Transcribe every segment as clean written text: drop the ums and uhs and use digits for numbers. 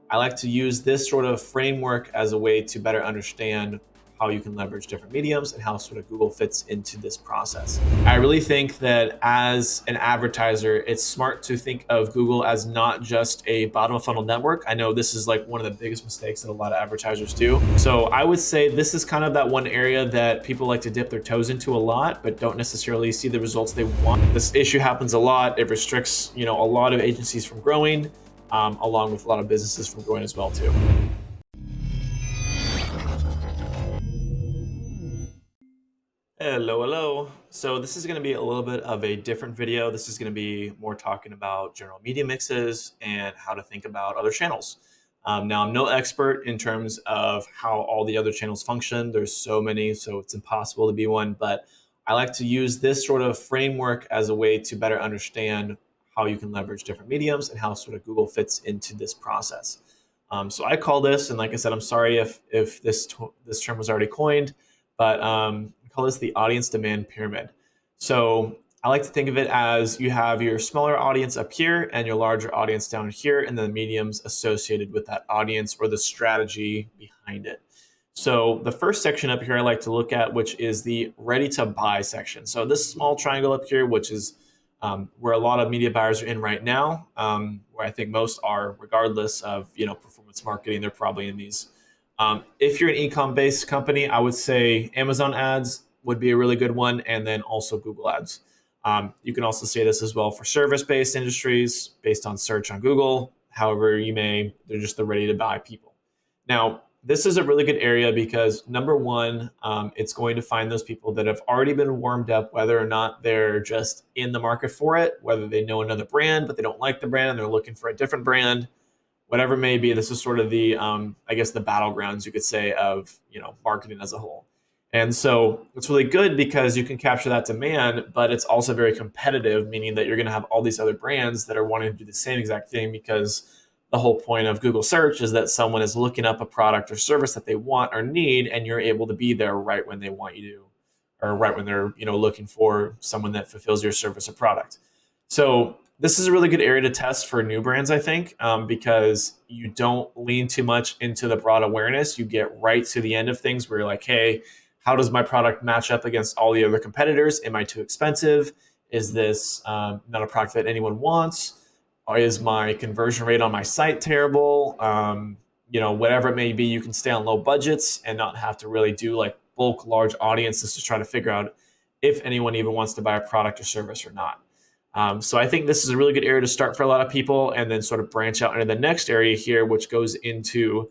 I like to use this sort of framework as a way to better understand how you can leverage different mediums and how sort of Google fits into this process. I really think that as an advertiser, it's smart to think of Google as not just a bottom of funnel network. I know this is like one of the biggest mistakes that a lot of advertisers do. So I would say this is kind of that one area that people like to dip their toes into a lot, but don't necessarily see the results they want. This issue happens a lot. It restricts, a lot of agencies from growing, along with a lot of businesses from growing as well too. Hello. So this is going to be a little bit of a different video. This is going to be more talking about general media mixes and how to think about other channels. Now, I'm no expert in terms of how all the other channels function. There's so many, so it's impossible to be one. But I like to use this sort of framework as a way to better understand how you can leverage different mediums and how sort of Google fits into this process. So I call this, and like I said, I'm sorry if this term was already coined, but call this the audience demand pyramid. So I like to think of it as you have your smaller audience up here and your larger audience down here, and then the mediums associated with that audience or the strategy behind it. So the first section up here I like to look at, which is the ready to buy section. So this small triangle up here, which is where a lot of media buyers are in right now, where I think most are, regardless of performance marketing, they're probably in these. If you're an e-com based company, I would say Amazon ads would be a really good one, and then also Google ads. You can also say this as well for service-based industries based on search on Google. However, they're just the ready to buy people. Now, this is a really good area because number one, it's going to find those people that have already been warmed up, whether or not they're just in the market for it, whether they know another brand, but they don't like the brand and they're looking for a different brand. Whatever it may be, this is sort of the, I guess, the battlegrounds, you could say, of marketing as a whole. And so it's really good because you can capture that demand, but it's also very competitive, meaning that you're going to have all these other brands that are wanting to do the same exact thing, because the whole point of Google search is that someone is looking up a product or service that they want or need, and you're able to be there right when they want you to, or right when they're looking for someone that fulfills your service or product. So this is a really good area to test for new brands, I think, because you don't lean too much into the broad awareness. You get right to the end of things where you're like, hey, how does my product match up against all the other competitors? Am I too expensive? Is this not a product that anyone wants? Or is my conversion rate on my site terrible? Whatever it may be, you can stay on low budgets and not have to really do like bulk large audiences to try to figure out if anyone even wants to buy a product or service or not. So I think this is a really good area to start for a lot of people, and then sort of branch out into the next area here, which goes into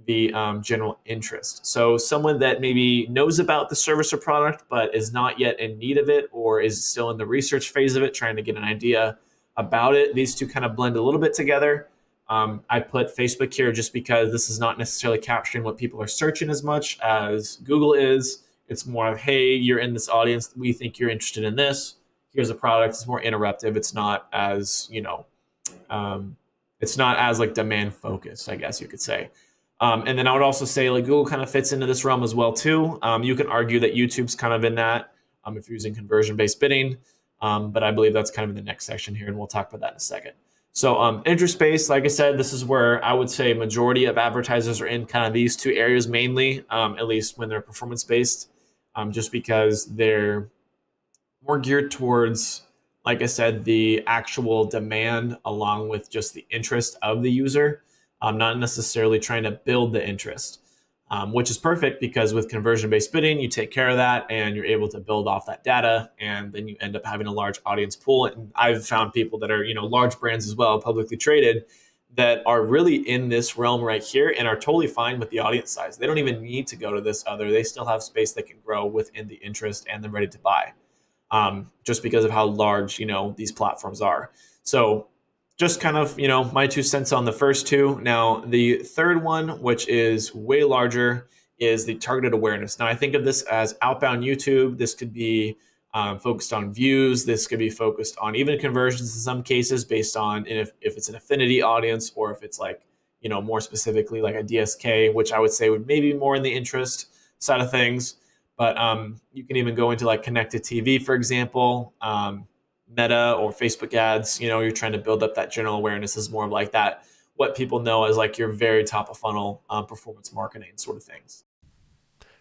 the general interest. So someone that maybe knows about the service or product, but is not yet in need of it, or is still in the research phase of it, trying to get an idea about it. These two kind of blend a little bit together. I put Facebook here just because this is not necessarily capturing what people are searching as much as Google is. It's more of, hey, you're in this audience. We think you're interested in this. Here's a product. It's more interruptive. It's not as, it's not as like demand focused, I guess you could say. And then I would also say like Google kind of fits into this realm as well too. You can argue that YouTube's kind of in that if you're using conversion-based bidding. But I believe that's kind of in the next section here, and we'll talk about that in a second. So interest-based, like I said, this is where I would say majority of advertisers are in kind of these two areas mainly, at least when they're performance-based, just because they're more geared towards, like I said, the actual demand along with just the interest of the user, not necessarily trying to build the interest, which is perfect because with conversion-based bidding, you take care of that and you're able to build off that data, and then you end up having a large audience pool. And I've found people that are, large brands as well, publicly traded, that are really in this realm right here and are totally fine with the audience size. They don't even need to go to this other. They still have space that can grow within the interest and the ready to buy. Just because of how large, these platforms are. So just kind of, my 2 cents on the first two. Now, the third one, which is way larger, is the targeted awareness. Now, I think of this as outbound YouTube. This could be focused on views. This could be focused on even conversions in some cases based on if it's an affinity audience, or if it's like, more specifically like a DSK, which I would say would maybe be more in the interest side of things. But you can even go into like connected TV, for example, Meta or Facebook ads. You're trying to build up that general awareness as more of like that what people know as like your very top of funnel performance marketing sort of things.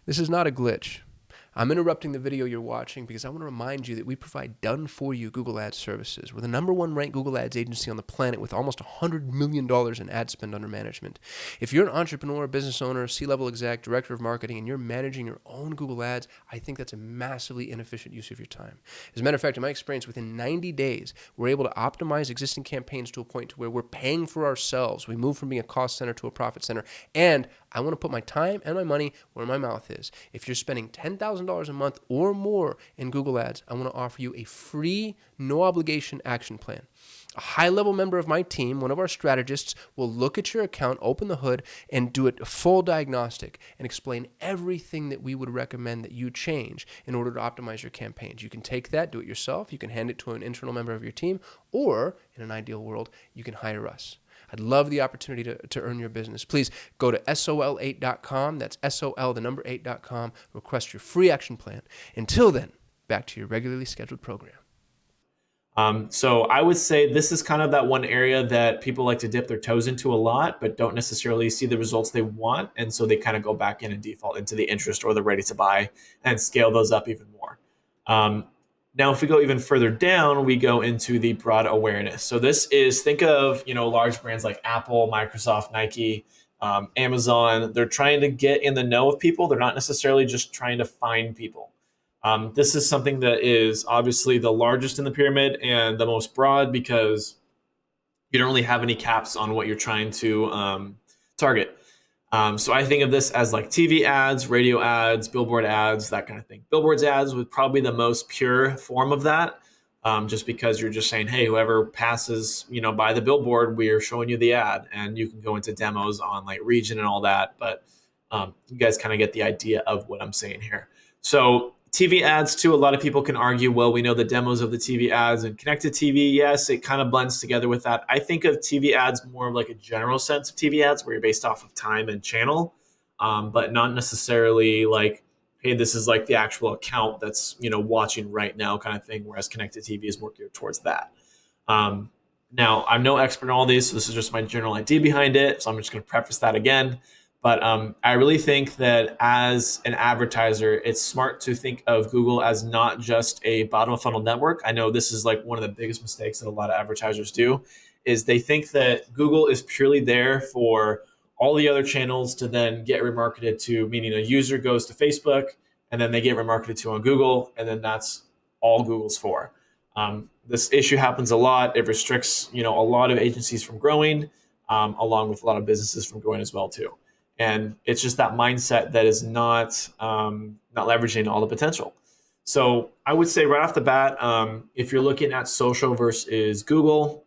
This is not a glitch. I'm interrupting the video you're watching because I want to remind you that we provide done-for-you Google Ads services. We're the #1 ranked Google Ads agency on the planet with almost $100 million in ad spend under management. If you're an entrepreneur, business owner, C-level exec, director of marketing, and you're managing your own Google Ads, I think that's a massively inefficient use of your time. As a matter of fact, in my experience, within 90 days, we're able to optimize existing campaigns to a point to where we're paying for ourselves. We move from being a cost center to a profit center, and I want to put my time and my money where my mouth is. If you're spending $10,000 a month or more in Google Ads, I want to offer you a free, no obligation action plan. A high-level member of my team, one of our strategists, will look at your account, open the hood, and do a full diagnostic and explain everything that we would recommend that you change in order to optimize your campaigns. You can take that, do it yourself, you can hand it to an internal member of your team, or in an ideal world, you can hire us. I'd love the opportunity to earn your business. Please go to sol8.com. That's SOL, the number 8.com. Request your free action plan. Until then, back to your regularly scheduled program. So I would say this is kind of that one area that people like to dip their toes into a lot, but don't necessarily see the results they want. And so they kind of go back in and default into the interest or the ready to buy and scale those up even more. Now, if we go even further down, we go into the broad awareness. So this is, think of, large brands like Apple, Microsoft, Nike, Amazon. They're trying to get in the know of people. They're not necessarily just trying to find people. This is something that is obviously the largest in the pyramid and the most broad because you don't really have any caps on what you're trying to target. So I think of this as like TV ads, radio ads, billboard ads, that kind of thing. Billboards ads would probably be the most pure form of that, just because you're just saying, hey, whoever passes, by the billboard, we are showing you the ad, and you can go into demos on like region and all that. But you guys kind of get the idea of what I'm saying here. So TV ads too, a lot of people can argue, well, we know the demos of the TV ads and connected TV. Yes, it kind of blends together with that. I think of TV ads more of like a general sense of TV ads where you're based off of time and channel, but not necessarily like, hey, this is like the actual account that's, watching right now kind of thing, whereas connected TV is more geared towards that. Now, I'm no expert in all these, so this is just my general idea behind it. So I'm just going to preface that again. But I really think that as an advertiser, it's smart to think of Google as not just a bottom of funnel network. I know this is like one of the biggest mistakes that a lot of advertisers do, is they think that Google is purely there for all the other channels to then get remarketed to, meaning a user goes to Facebook and then they get remarketed to on Google, and then that's all Google's for. This issue happens a lot. It restricts, a lot of agencies from growing, along with a lot of businesses from growing as well too. And it's just that mindset that is not leveraging all the potential. So I would say right off the bat, if you're looking at social versus Google,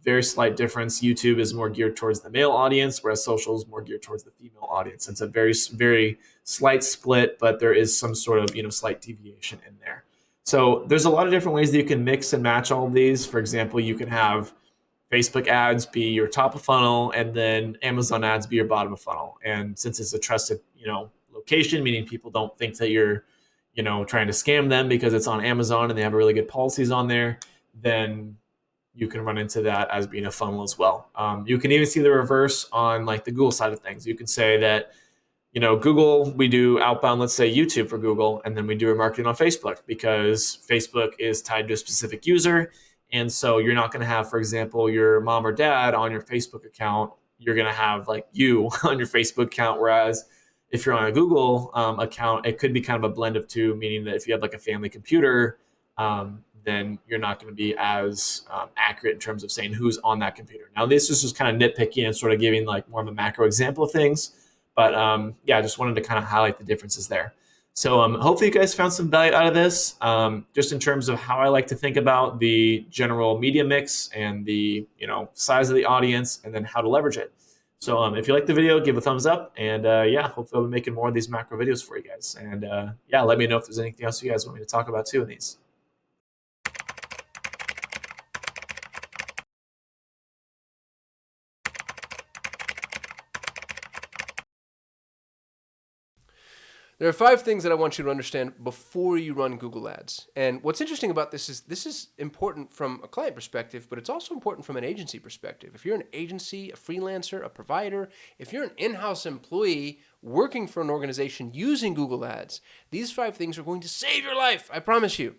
very slight difference. YouTube is more geared towards the male audience, whereas social is more geared towards the female audience. It's a very, very slight split, but there is some sort of slight deviation in there. So there's a lot of different ways that you can mix and match all of these. For example, you can have Facebook ads be your top of funnel, and then Amazon ads be your bottom of funnel. And since it's a trusted, location, meaning people don't think that you're, trying to scam them because it's on Amazon and they have really good policies on there, then you can run into that as being a funnel as well. You can even see the reverse on like the Google side of things. You can say that, Google, we do outbound, let's say YouTube for Google, and then we do remarketing on Facebook because Facebook is tied to a specific user. And so you're not going to have, for example, your mom or dad on your Facebook account. You're going to have like you on your Facebook account. Whereas if you're on a Google account, it could be kind of a blend of two, meaning that if you have like a family computer, then you're not going to be as accurate in terms of saying who's on that computer. Now, this is just kind of nitpicking and sort of giving like more of a macro example of things. But yeah, I just wanted to kind of highlight the differences there. So hopefully you guys found some value out of this, just in terms of how I like to think about the general media mix and the size of the audience, and then how to leverage it. So if you like the video, give a thumbs up, and yeah, hopefully I'll be making more of these macro videos for you guys. And yeah, let me know if there's anything else you guys want me to talk about too in these. There are 5 things that I want you to understand before you run Google Ads. And what's interesting about this is important from a client perspective, but it's also important from an agency perspective. If you're an agency, a freelancer, a provider, if you're an in-house employee working for an organization using Google Ads, these 5 things are going to save your life, I promise you.